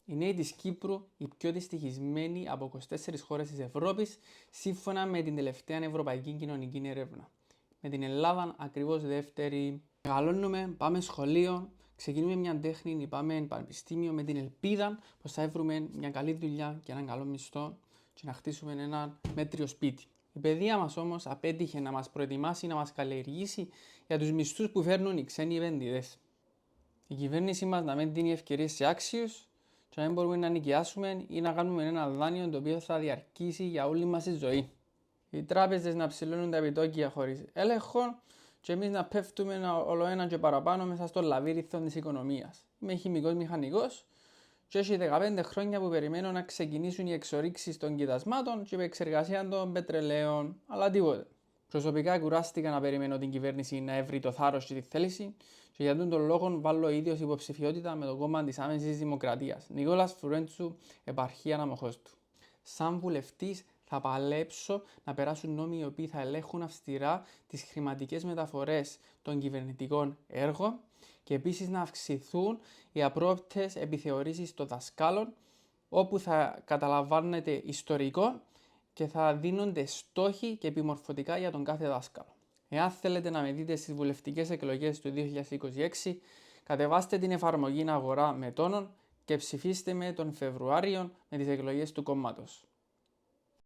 Οι νέοι της Κύπρου, οι πιο δυστυχισμένοι από 24 χώρες της Ευρώπης, σύμφωνα με την τελευταία Ευρωπαϊκή Κοινωνική Έρευνα. Με την Ελλάδα ακριβώς δεύτερη. Μεγαλώνουμε, πάμε σχολείο, ξεκινούμε μια τέχνη, πάμε πανεπιστήμιο με την ελπίδα πως θα βρούμε μια καλή δουλειά και έναν καλό μισθό και να χτίσουμε ένα μέτριο σπίτι. Η παιδεία μας όμως απέτυχε να μας προετοιμάσει, να μας καλλιεργήσει για τους μισθούς που φέρνουν οι ξένοι επενδυτές. Η κυβέρνησή μας να μην δίνει ευκαιρίες σε άξιους και να μην μπορούμε να νοικιάσουμε ή να κάνουμε ένα δάνειο το οποίο θα διαρκήσει για όλη μας τη ζωή. Οι τράπεζες να ψηλώνουν τα επιτόκια χωρίς έλεγχο και εμείς να πέφτουμε όλο ένα και παραπάνω μέσα στο λαβύριθο της οικονομίας. Είμαι χημικός μηχανικός και έχει 15 χρόνια που περιμένω να ξεκινήσουν οι εξορίξεις των κοιτασμάτων και η επεξεργασία των πετρελαίων, αλλά τίποτε. Προσωπικά κουράστηκα να περιμένω την κυβέρνηση να έβρει το θάρρος και τη θέληση και για τον λόγο βάλω ίδιος υποψηφιότητα με το κόμμα της Άμεσης Δημοκρατίας. Νικόλας Φουρέντσου, επαρχία Αμοχώστου. Σαν βουλευτής θα παλέψω να περάσουν νόμοι οι οποίοι θα ελέγχουν αυστηρά τις χρηματικές μεταφορές των κυβερνητικών έργων και επίσης να αυξηθούν οι απρόοπτες επιθεωρήσεις των δασκάλων, όπου θα καταλαμβάνεται ιστορικό και θα δίνονται στόχοι και επιμορφωτικά για τον κάθε δάσκαλο. Εάν θέλετε να με δείτε στις βουλευτικές εκλογές του 2026, κατεβάστε την εφαρμογή Αγορά με Τόνον και ψηφίστε με τον Φεβρουάριο με τις εκλογές του κόμματος.